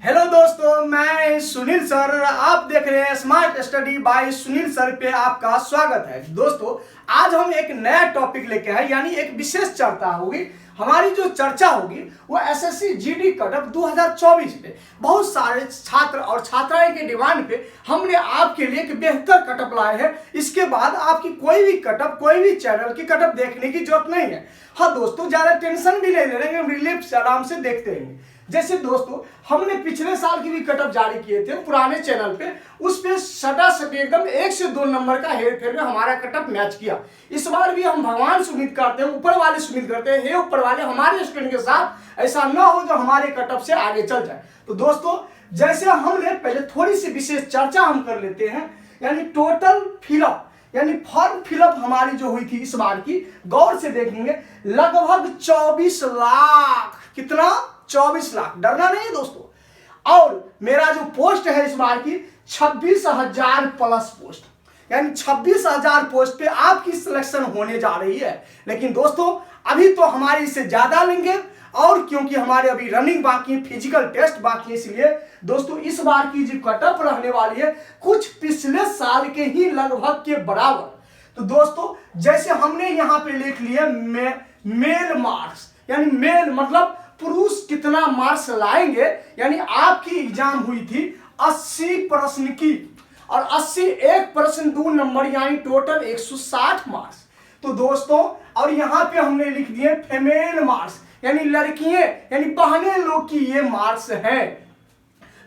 Hello दोस्तों, मैं Sunil sir. आप देख रहे हैं smart study bye Sunil sir पे आपका स्वागत है। दोस्तों, आज हम एक नया टॉपिक लेके आए, यानी एक विशेष चर्चा होगी। हमारी जो चर्चा होगी वो एसएससी जीडी कटअप 2024 पे बहुत सारे छात्र और छात्राएं के डिमांड पे हमने आपके लिए एक बेहतर कटअप लाए हैं। इसके बाद आपकी कोई भी कटअप, कोई भी चैनल की कटअप देखने की जरूरत नहीं है। हाँ दोस्तों, ज्यादा टेंशन भी नहीं ले रहे, रिलीफ से आराम से देखते रहेंगे। जैसे दोस्तों, हमने पिछले साल की भी कटअप जारी किए थे पुराने चैनल पे, उस पे सटासट एकदम 1 से 2 नंबर का हेर फेर में हमारा कटअप मैच किया। इस बार भी हम भगवान से उम्मीद करते हैं, ऊपर वाले से उम्मीद करते हैं, हे ऊपर वाले हमारे स्टूडेंट के साथ ऐसा ना हो जो हमारे कटअप से आगे चल जाए। तो दोस्तों, जैसे हमने पहले थोड़ी सी विशेष चर्चा हम कर लेते हैं, यानी टोटल फिलअप, यानी फॉर्म फिलअप हमारी जो हुई थी इस बार की, गौर से देखेंगे लगभग 24 लाख। कितना? 24 लाख। डरना नहीं है दोस्तों। और मेरा जो पोस्ट है इस बार की 26,000 प्लस पोस्ट, यानी 26,000 पोस्ट पे आपकी सिलेक्शन होने जा रही है। लेकिन दोस्तों, अभी तो हमारे इससे ज्यादा लेंगे, और क्योंकि हमारे अभी रनिंग बाकी है, फिजिकल टेस्ट बाकी है, इसलिए दोस्तों इस बार की जो कटअप रहने वाली है कुछ पिछले साल के ही लगभग के बराबर। तो दोस्तों, जैसे हमने यहाँ पे लिख लिया मेल मार्क्स, यानी मेल मतलब पुरुष कितना मार्क्स लाएंगे, यानी आपकी एग्जाम हुई थी 80 प्रश्न की, और 80 एक प्रश्न 2 नंबर, यानी टोटल 160 मार्क्स। तो दोस्तों, और यहाँ पे हमने लिख दिए फीमेल मार्क्स, यानी लड़कियां, यानी बहने लोग की ये मार्क्स हैं।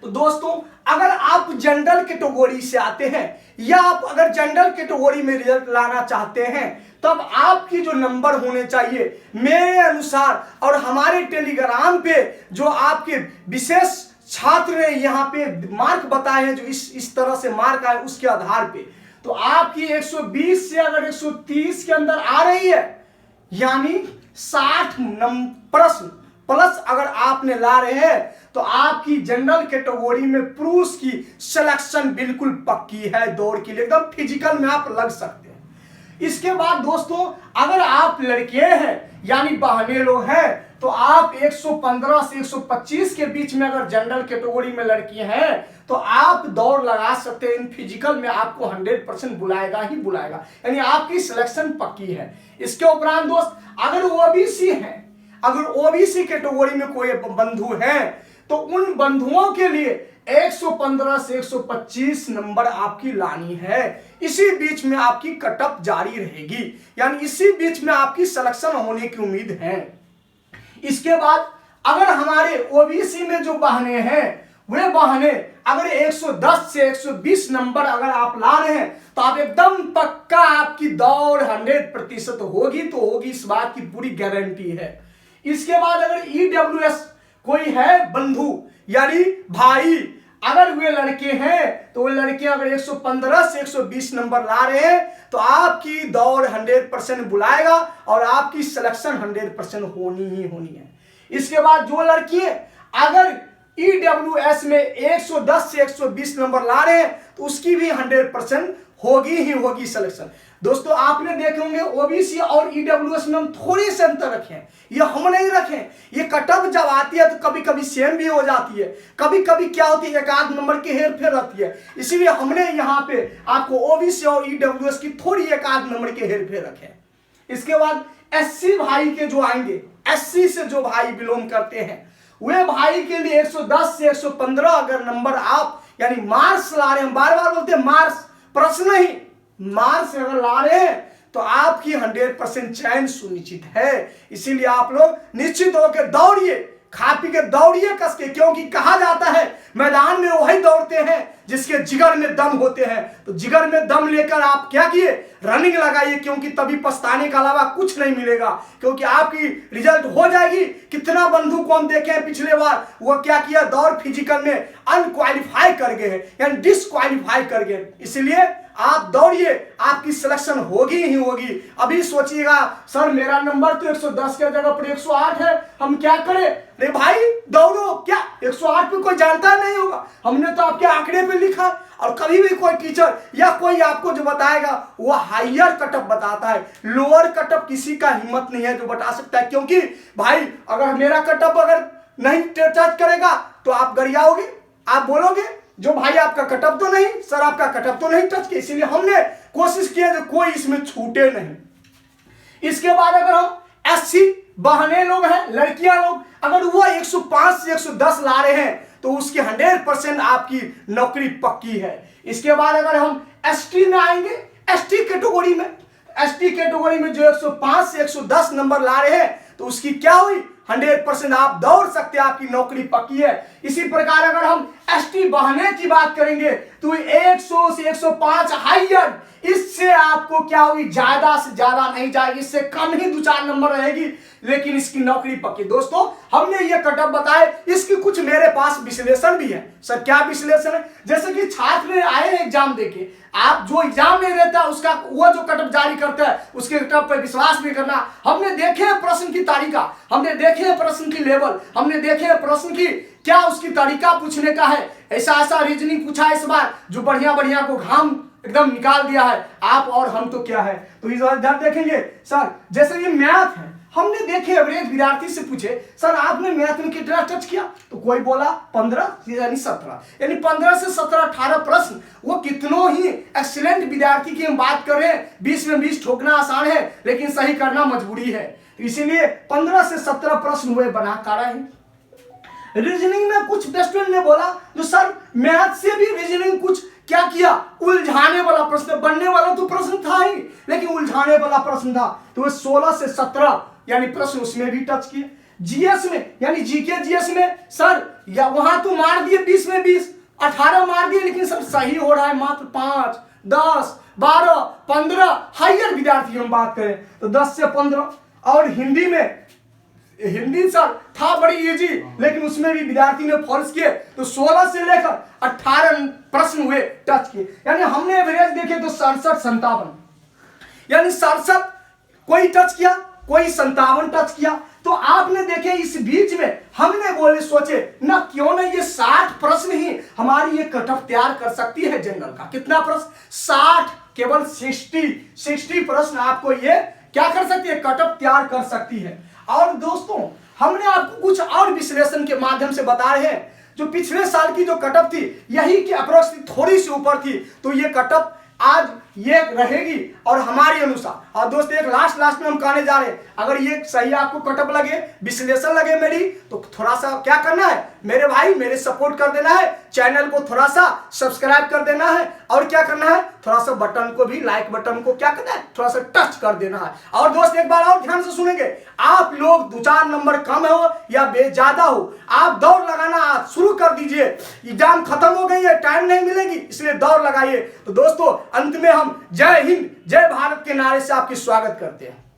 तो दोस्तों, अगर आप जनरल कैटेगरी से आते हैं, या आप अगर जनरल कैटेगरी में रिजल्ट लाना चाहते हैं, तब आपकी जो नंबर होने चाहिए मेरे अनुसार, और हमारे टेलीग्राम पे जो आपके विशेष छात्र ने यहाँ पे मार्क बताए हैं, जो इस तरह से मार्क आए उसके आधार पे, तो आपकी 120 से अगर 130 के अंदर आ रही है, यानी 60 प्रश्न प्लस अगर आपने ला रहे हैं, तो आपकी जनरल कैटेगरी में पुरुष की सिलेक्शन बिल्कुल पक्की है। दौड़ के लिए एकदम फिजिकल में आप लग सकते हैं। इसके बाद दोस्तों, अगर आप लड़के हैं यानी बहने लोग हैं, तो आप 115 से 125 के बीच में अगर जनरल कैटेगरी में लड़की हैं, तो आप दौड़ लगा सकते हैं। इन फिजिकल में आपको 100% बुलाएगा ही बुलाएगा, यानी आपकी सिलेक्शन पक्की है। इसके उपरांत दोस्त, अगर ओबीसी हैं, अगर ओबीसी कैटेगरी में कोई बंधु हैं, तो उन बंधुओं के लिए 115 से 125 नंबर आपकी लानी है। इसी बीच में आपकी कटअप जारी रहेगी, यानी इसी बीच में आपकी सिलेक्शन होने की उम्मीद है। इसके बाद अगर हमारे ओबीसी में जो बहने हैं, वे बहने अगर 110 से 120 नंबर अगर आप ला रहे हैं, तो आप एकदम पक्का आपकी दौड़ 100% होगी तो होगी, इस बात की पूरी गारंटी है। इसके बाद अगर ईडब्ल्यूएस कोई है बंधु, यानी भाई, अगर वे लड़के हैं, तो वो लड़के अगर 115 से 120 नंबर ला रहे हैं, तो आपकी दौड़ 100% बुलाएगा, और आपकी सिलेक्शन 100% होनी ही होनी है। इसके बाद जो लड़की अगर ईडब्ल्यूएस में 110 से 120 नंबर ला रहे हैं, तो उसकी भी 100% होगी ही होगी सिलेक्शन। दोस्तों, आपने देखे होंगे ओबीसी और ईडब्ल्यूएस में हम थोड़ी से अंतर रखे हैं, ये हम नहीं रखे। ये कटअप जब आती है तो कभी कभी सेम भी हो जाती है, कभी कभी क्या होती है, एक आध नंबर की हेर फेर रहती है। इसीलिए हमने यहाँ पे आपको ओबीसी और ईडब्ल्यूएस की थोड़ी एक आध नंबर के हेर फेर रखे हैं। इसके बाद एससी भाई के जो आएंगे, एससी से जो भाई बिलोंग करते हैं, वे भाई के लिए 110 से 115 अगर नंबर आप यानी मार्क्स ला रहे हैं, बार बार बोलते हैं मार्क्स, प्रश्न नहीं, मार्क्स अगर ला रहे हैं, तो आपकी 100% चयन सुनिश्चित है। इसीलिए आप लोग निश्चित होकर दौड़िए, खा पी के दौड़िए कस के, क्योंकि कहा जाता है मैदान में वही दौड़ते हैं जिसके जिगर में दम होते हैं। तो जिगर में दम लेकर आप क्या किए, रनिंग लगाइए, क्योंकि तभी पछताने के अलावा कुछ नहीं मिलेगा, क्योंकि आपकी रिजल्ट हो जाएगी। कितना बंधु को हम देखे हैं पिछले बार, वो क्या किया, दौड़ फिजिकल में अनक्वालिफाई कर गए हैं, यानी डिसक्वालिफाई कर गए। इसलिए आप दौड़िए, आपकी सिलेक्शन होगी ही होगी। अभी सोचिएगा सर मेरा नंबर तो 110 के जगह पर 108 है, हम क्या करें? अरे भाई दौड़ो, क्या 108 पे कोई जानता नहीं होगा, हमने तो आपके आंकड़े पे लिखा। और कभी भी कोई टीचर या कोई आपको जो बताएगा वो हायर कटअप बताता है, लोअर कटअप किसी का हिम्मत नहीं है जो बता सकता है। क्योंकि भाई अगर मेरा कटअप अगर नहीं टच करेगा, तो आप गरियाओगे, आप बोलोगे जो भाई आपका कटअप तो नहीं, सर आपका कटअप तो नहीं टच किया। इसीलिए हमने कोशिश किया जो कोई इसमें छूटे नहीं। इसके बाद अगर हम एससी बहने लोग हैं, लड़कियां लोग, अगर वो 105 से 110 ला रहे हैं तो उसकी 100% आपकी नौकरी पक्की है। इसके बाद अगर हम एसटी में आएंगे, एसटी कैटेगरी में जो 105 से 110 नंबर ला रहे हैं तो उसकी क्या हुई, 100% आप दौड़ सकते हैं, आपकी नौकरी पक्की है। इसी प्रकार अगर हम एसटी बहने की बात करेंगे तो 100 से 105 हाइयर, इससे आपको क्या हुई, ज्यादा से ज्यादा नहीं जाएगी, इससे कम ही 2-4 नंबर रहेगी, लेकिन इसकी नौकरी पक्की। दोस्तों हमने ये कटअप बताए, इसकी कुछ मेरे पास विश्लेषण भी है। सर क्या विश्लेषण है? जैसे कि छात्र आए हैं एग्जाम देके, आप जो एग्जाम नहीं देता उसका वो जो कटअप जारी करता है उसके कटअप पर विश्वास नहीं करना। हमने देखे हैं प्रश्न की तारीखा, हमने देखे हैं प्रश्न की लेवल, हमने देखे हैं प्रश्न की क्या उसकी तरीका पूछने का है। ऐसा रीजनिंग पूछा इस बार जो बढ़िया को घाम एकदम निकाल दिया है। आप और हम तो क्या है, तो इस बार देखेंगे सर जैसे ये मैथ है, हमने देखे एवरेज विद्यार्थी से पूछे सर आपने मैथ में कितना टच किया, तो कोई बोला 15 यानी 17, यानी 15 से 17 18 प्रश्न। वो कितनों ही एक्सीलेंट विद्यार्थी की हम बात कर रहे हैं, 20 में 20 ठोकना आसान है लेकिन सही करना मजबूरी है। तो इसीलिए 15 से 17 प्रश्न हुए बना कर रहे हैं। रीजनिंग में कुछ स्टूडेंट ने बोला जो सर मैथ से भी रीजनिंग कुछ क्या किया, उलझाने वाला प्रश्न, बनने वाला तो प्रश्न था ही लेकिन उलझाने वाला प्रश्न था, तो 16 से 17 यानी प्रश्न उसमें भी टच किए। जीएस में यानी जीके जीएस में सर या वहां तो मार दिए 20 में 20, 18 मार दिए, लेकिन सर सही हो रहा है मात्र 5, 10, 12, 15 हाइयर विद्यार्थी हम बात करें तो 10 से 15। और हिंदी सर था बड़ी इजी लेकिन उसमें भी विद्यार्थी ने फॉल्स किए, तो 16 से लेकर 18 प्रश्न हुए टच किए। यानी हमने एवरेज देखे तो 67-57, यानी 67 कोई टच किया, कोई 57 टच किया। तो आपने देखे इस बीच में हमने सोचे ना क्यों ना ये 60 प्रश्न ही हमारी ये कटअप तैयार कर सकती है जनरल का। कितना प्रश्न? 60, केवल 60 प्रश्न आपको ये क्या कर सकती है, कटअप तैयार कर सकती है। और दोस्तों हमने आपको कुछ और विश्लेषण के माध्यम से बता रहे हैं, जो पिछले साल की जो कटअप थी यही की अप्रोक्स थोड़ी सी ऊपर थी, तो ये कटअप आज ये रहेगी और हमारी अनुसार। और दोस्तों एक लास्ट में हम कहने जा रहे हैं, अगर ये सही आपको कटअप लगे, विश्लेषण लगे मेरी, तो थोड़ा सा क्या करना है मेरे भाई, मेरे सपोर्ट कर देना है, चैनल को थोड़ा सा सब्सक्राइब कर देना है, और क्या करना है थोड़ा सा बटन को भी, लाइक बटन को क्या करना है थोड़ा सा टच कर देना है। और दोस्त एक बार और ध्यान से सुनेंगे, आप लोग 2-4 नंबर कम हो या ज्यादा हो, आप दौड़ लगाना शुरू कर दीजिए। एग्जाम खत्म हो गई है, टाइम नहीं मिलेगी, इसलिए दौड़ लगाइए। तो दोस्तों अंत में हम जय हिंद जय भारत के नारे से आपकी स्वागत करते हैं।